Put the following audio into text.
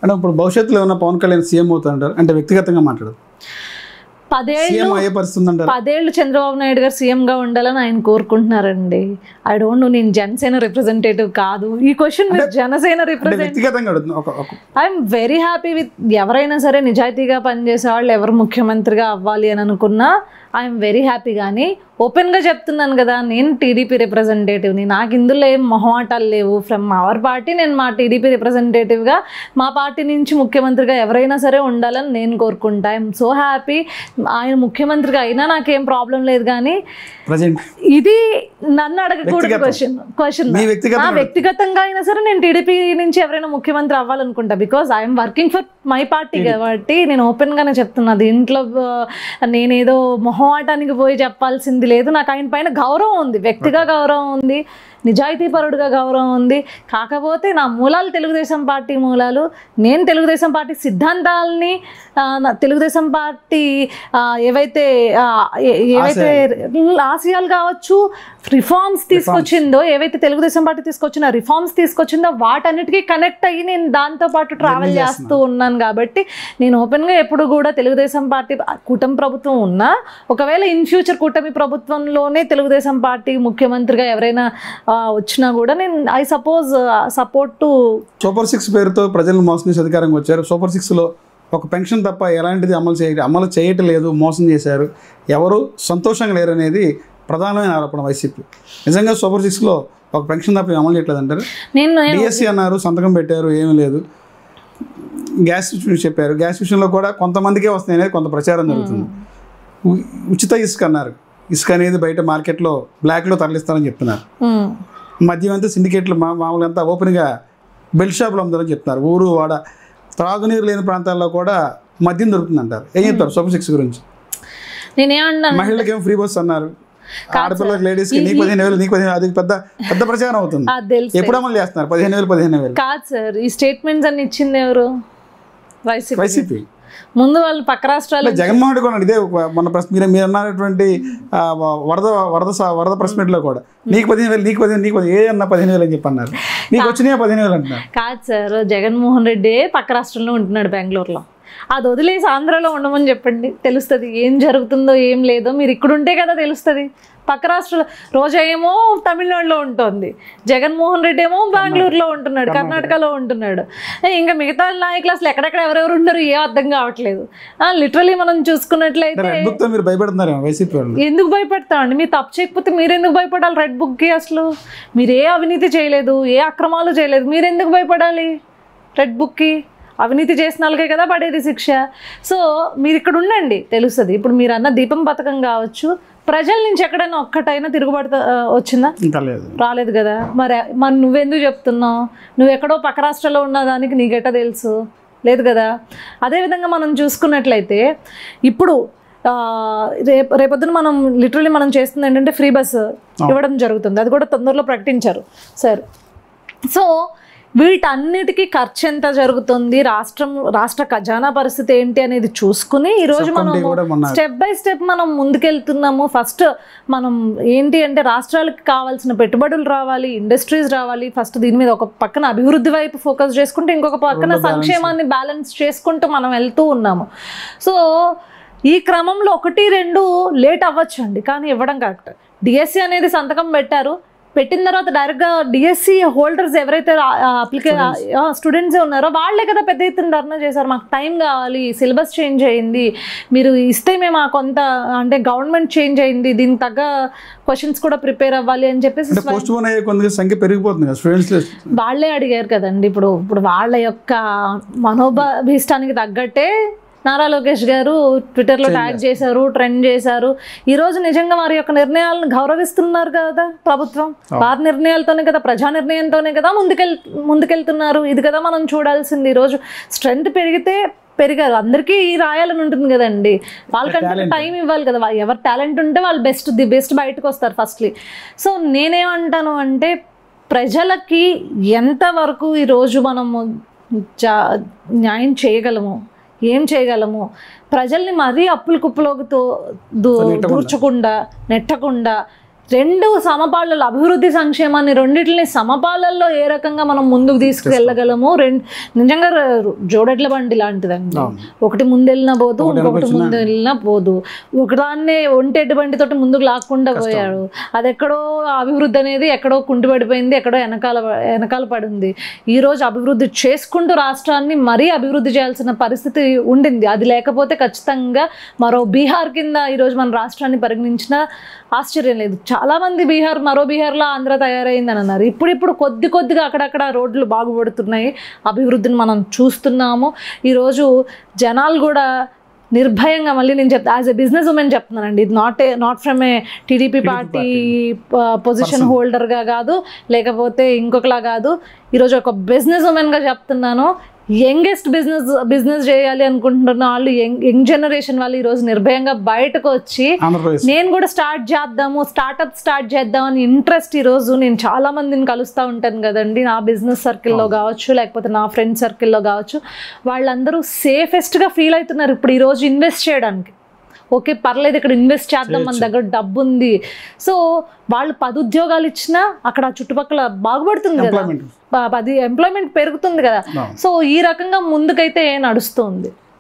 అంటే ఇప్పుడు భవిష్యత్తులో ఏమన్నా పవన్ కళ్యాణ్ సీఎం అవుతారంటారు అంటే వ్యక్తిగతంగా మాట్లాడదు 10 ఏళ్ళు చంద్రబాబు నాయుడు గారు సీఎంగా ఉండాలని ఆయన కోరుకుంటున్నారండి. ఐ డోంట్ నో, నేను జనసేన రిప్రజెంటేటివ్ కాదు. ఈ క్వశ్చన్ మీరు Janasena I'm very happy with ఎవరైనా సరే నిజాయితీగా పనిచేసే వాళ్ళు ఎవరు ముఖ్యమంత్రిగా అవ్వాలి అని అనుకున్నా ఐఎమ్ వెరీ హ్యాపీ. కానీ ఓపెన్గా చెప్తున్నాను కదా, నేను టీడీపీ రిప్రజెంటేటివ్ని, నాకు ఇందులో ఏం మొహమాటాలు లేవు. ఫ్రమ్ అవర్ పార్టీ నేను మా టీడీపీ రిప్రజెంటేటివ్గా మా పార్టీ నుంచి ముఖ్యమంత్రిగా ఎవరైనా సరే ఉండాలని నేను కోరుకుంటా. I'm so happy. ఆయన ముఖ్యమంత్రిగా అయినా నాకేం ప్రాబ్లం లేదు. కానీ ఇది నన్ను అడగకూడదు క్వశ్చన్. వ్యక్తిగతంగా అయినా సరే నేను టీడీపీ నుంచి ఎవరైనా ముఖ్యమంత్రి అవ్వాలనుకుంటా. Because I'm working for my party కాబట్టి నేను ఓపెన్గానే చెప్తున్నా. దీంట్లో నేనేదో మొహమాటానికి పోయి చెప్పాల్సింది లేదు. నాకు ఆయన పైన గౌరవం ఉంది, వ్యక్తిగా గౌరవం ఉంది, నిజాయితీపరుడుగా గౌరవం ఉంది. కాకపోతే నా మూలాలు తెలుగుదేశం పార్టీ మూలాలు. నేను తెలుగుదేశం పార్టీ సిద్ధాంతాలని, తెలుగుదేశం పార్టీ ఏవైతే ఆశయాలు కావచ్చు, రిఫార్మ్స్ తీసుకొచ్చిందో, ఏవైతే తెలుగుదేశం పార్టీ రిఫార్మ్స్ తీసుకొచ్చిందో వాటన్నిటికీ కనెక్ట్ అయ్యి నేను దాంతోపాటు ట్రావెల్ చేస్తూ ఉన్నాను. కాబట్టి నేను ఓపెన్గా ఎప్పుడు కూడా తెలుగుదేశం పార్టీ కూటమి ప్రభుత్వం ఉన్నా, ఒకవేళ ఇన్ ఫ్యూచర్ కూటమి ప్రభుత్వంలోనే తెలుగుదేశం పార్టీ ముఖ్యమంత్రిగా ఎవరైనా వచ్చినా కూడా నేను ఐ సపోర్ట్ టు సూపర్ 6 పేరుతో ప్రజలను మోసం చేసి అధికారంగా వచ్చారు. సూపర్ 6లో ఒక పెన్షన్ తప్ప ఎలాంటిది అమలు చేయట్లేదు, మోసం చేశారు, ఎవరు సంతోషంగా లేరు అనేది ప్రధానమైన ఆరోపణ వైసీపీ. నిజంగా సూపర్ 6లో ఒక పెన్షన్ తప్ప అమలు చేయట్లేదు అంటారు. డిఎస్సి అన్నారు, సంతకం పెట్టారు, ఏమీ లేదు. గ్యాస్ విషయం చెప్పారు, గ్యాస్ విషయంలో కూడా కొంతమందికే వస్తాయి అనేది కొంత ప్రచారం జరుగుతుంది. ఉచిత ఇసుక అన్నారు, ఇసుక అనేది బయట మార్కెట్లో బ్లాక్లో తరలిస్తారని చెప్తున్నారు. మద్యం అంతా సిండికేట్లు మామూలుగా అంతా ఓపెన్గా బెల్ట్ షాపులు అమ్ముతారని చెప్తున్నారు. ఊరు వాడ త్రాగునీరు లేని ప్రాంతాల్లో కూడా మద్యం దొరుకుతుంది అంటారు. ఏం చెప్తారు సూపర్ 6 గురించి? మహిళలకి ఏమో ఫ్రీ బస్ అన్నారు, ఆడపిల్లలకు లేడీస్కి నీకు 15,000 నీకు 15,000, అది పెద్ద ప్రచారం అవుతుంది. ఎప్పుడు అమలు చేస్తున్నారు 15,000? కాదు సార్, ఈ స్టేట్మెంట్స్ అన్ని ఇచ్చింది ఎవరు? వైసీపీ. ముందు వాళ్ళు పక్క రాష్ట్రాలు జగన్మోహన్ రెడ్డి కూడా ఇదే మన మీరు అన్నటువంటి వరద ప్రెస్ మీట్లో కూడా నీకు 15,000 నీకు 15,000 ఏ అన్న 15,000 అని చెప్పి అన్నారు. నీకు వచ్చినాయా 15,000 అంటున్నారు. కాదు సార్, జగన్మోహన్ రెడ్డి పక్క రాష్ట్రంలో ఉంటున్నాడు, బెంగళూరులో. అది వదిలేసి ఆంధ్రాలో ఉండమని చెప్పండి, తెలుస్తుంది ఏం జరుగుతుందో ఏం లేదో. మీరు ఇక్కడ ఉంటే కదా తెలుస్తుంది. పక్క రాష్ట్రంలో రోజా ఏమో తమిళనాడులో ఉంటుంది, జగన్మోహన్ రెడ్డి ఏమో బెంగళూరులో ఉంటున్నాడు, కర్ణాటకలో ఉంటున్నాడు. ఇంకా మిగతా నాయకులు అసలు ఎక్కడెక్కడ ఎవరెవరు ఉన్నారు ఏం అర్థం కావట్లేదు. లిటరలీ మనం చూసుకున్నట్లయితే ఎందుకు భయపడతామండి? మీరు తప్పు చేయకపోతే మీరు ఎందుకు భయపడాలి రెడ్ బుక్కి? అసలు మీరు ఏ అవినీతి చేయలేదు, ఏ అక్రమాలు చేయలేదు, మీరు ఎందుకు భయపడాలి రెడ్ బుక్కి? అవినీతి చేసిన వాళ్ళకే కదా పడేది శిక్ష. సో మీరు ఇక్కడ ఉండండి, తెలుస్తుంది. ఇప్పుడు మీరు అన్న దీపం పథకం కావచ్చు, ప్రజల నుంచి ఎక్కడైనా ఒక్కటైనా తిరుగుబడి వచ్చిందా? రాలేదు కదా. మరి నువ్వెందుకు చెప్తున్నావు? నువ్వు ఎక్కడో పక్క రాష్ట్రాల్లో ఉన్నదానికి నీకెట్టా తెలుసు? లేదు కదా. అదేవిధంగా మనం చూసుకున్నట్లయితే ఇప్పుడు రేపొద్దున మనం లిటరలీ మనం చేస్తుంది ఏంటంటే ఫ్రీ బస్ ఇవ్వడం జరుగుతుంది. అది కూడా తొందరలో ప్రకటించారు సార్. సో వీటన్నిటికీ ఖర్చు ఎంత జరుగుతుంది, రాష్ట్ర ఖజానా పరిస్థితి ఏంటి అనేది చూసుకుని ఈరోజు మనం స్టెప్ బై స్టెప్ మనం ముందుకెళ్తున్నాము. ఫస్ట్ మనం ఏంటి అంటే రాష్ట్రాలకు కావాల్సిన పెట్టుబడులు రావాలి, ఇండస్ట్రీస్ రావాలి. ఫస్ట్ దీని మీద ఒక పక్కన అభివృద్ధి వైపు ఫోకస్ చేసుకుంటూ ఇంకొక పక్కన సంక్షేమాన్ని బ్యాలెన్స్ చేసుకుంటూ మనం వెళ్తూ ఉన్నాము. సో ఈ క్రమంలో 1-2 లేట్ అవ్వచ్చండి, కానీ ఇవ్వడం కరెక్ట్. డిఎస్సి అనేది సంతకం పెట్టిన తర్వాత డైరెక్ట్గా డిఎస్సి హోల్డర్స్ ఎవరైతే స్టూడెంట్సే ఉన్నారో వాళ్ళే కదా పెద్ద ఎత్తున ధర్నా చేశారు. మాకు టైం కావాలి, సిలబస్ చేంజ్ అయింది, మీరు ఇస్తే మేము కొంత అంటే గవర్నమెంట్ చేంజ్ అయింది, దీనికి తగ్గ క్వశ్చన్స్ కూడా ప్రిపేర్ అవ్వాలి అని చెప్పేసి వాళ్ళే అడిగారు కదండి. ఇప్పుడు వాళ్ళ యొక్క మనోభీష్టానికి తగ్గట్టే నారా లోకేష్ గారు ట్విట్టర్లో ట్యాగ్ చేశారు, ట్రెండ్ చేశారు. ఈరోజు నిజంగా వారి యొక్క నిర్ణయాలను గౌరవిస్తున్నారు కదా ప్రభుత్వం. వారి నిర్ణయాలతోనే కదా, ప్రజా నిర్ణయంతోనే కదా ముందుకెళ్తున్నారు. ఇది కదా మనం చూడాల్సింది. ఈరోజు స్ట్రెంత్ పెరిగారు, అందరికీ రాయాలని ఉంటుంది కదండి. వాళ్ళకంటే టైం ఇవ్వాలి కదా. ఎవరు టాలెంట్ ఉంటే వాళ్ళు ది బెస్ట్ బయటకు వస్తారు ఫస్ట్లీ. సో నేనేమంటాను అంటే ప్రజలకి ఎంతవరకు ఈరోజు మనము న్యాయం చేయగలము, ఏం చేయగలము, ప్రజల్ని మరీ అప్పుల కుప్పలోకి దూర్చకుండా నెట్టకుండా రెండు సమపాళ్ళలో అభివృద్ధి సంక్షేమాన్ని రెండింటిని సమపాళ్ళల్లో ఏ రకంగా మనం ముందుకు తీసుకువెళ్ళగలము నిజంగా జోడెడ్ల బండి లాంటిదండి. ఒకటి ముందెళ్ళినా పోదు, ఇంకొకటి ముందు వెళ్ళినా పోదు. ఒకదాన్నే ఒంటెడ్డి బండితో ముందుకు లాక్కుండా పోయాడు. అది ఎక్కడో అభివృద్ధి అనేది ఎక్కడో కుంటుపడిపోయింది, ఎక్కడో వెనకాల పడింది. ఈరోజు అభివృద్ధి చేసుకుంటూ రాష్ట్రాన్ని మరీ అభివృద్ధి చేయాల్సిన పరిస్థితి ఉండింది. అది లేకపోతే ఖచ్చితంగా మరో బీహార్ కింద ఈరోజు మన రాష్ట్రాన్ని పరిగణించిన ఆశ్చర్యం లేదు. చాలామంది మరో బీహార్లో ఆంధ్ర తయారైందని అన్నారు. ఇప్పుడు కొద్దిగా అక్కడక్కడ రోడ్లు బాగుపడుతున్నాయి, అభివృద్ధిని మనం చూస్తున్నాము. ఈరోజు జనాలు కూడా నిర్భయంగా, మళ్ళీ నేను చెప్తా యాజ్ ఎ బిజినెస్ ఉమెన్ చెప్తున్నానండి, ఇది not from a TDP party position హోల్డర్గా కాదు, లేకపోతే ఇంకొకలా కాదు. ఈరోజు ఒక బిజినెస్ ఉమెన్గా చెప్తున్నాను. యంగెస్ట్ బిజినెస్ చేయాలి అనుకుంటున్న వాళ్ళు, యంగ్ జనరేషన్ వాళ్ళు ఈరోజు నిర్భయంగా బయటకు వచ్చి నేను కూడా స్టార్ట్అప్ స్టార్ట్ చేద్దామని ఇంట్రెస్ట్. ఈరోజు నేను చాలా మందిని కలుస్తూ ఉంటాను కదండి, నా బిజినెస్ సర్కిల్లో కావచ్చు, లేకపోతే నా ఫ్రెండ్ సర్కిల్లో కావచ్చు. వాళ్ళందరూ సేఫెస్ట్గా ఫీల్ అవుతున్నారు ఇప్పుడు ఈరోజు ఇన్వెస్ట్ చేయడానికి. ఓకే పర్లేదు, ఇక్కడ ఇన్వెస్ట్ చేద్దాం, మన దగ్గర డబ్బు ఉంది. సో వాళ్ళు 10 ఉద్యోగాలు ఇచ్చినా అక్కడ చుట్టుపక్కల బాగుపడుతుంది కదా, 10 ఎంప్లాయ్మెంట్ పెరుగుతుంది కదా. సో ఈ రకంగా ముందుకైతే నడుస్తుంది.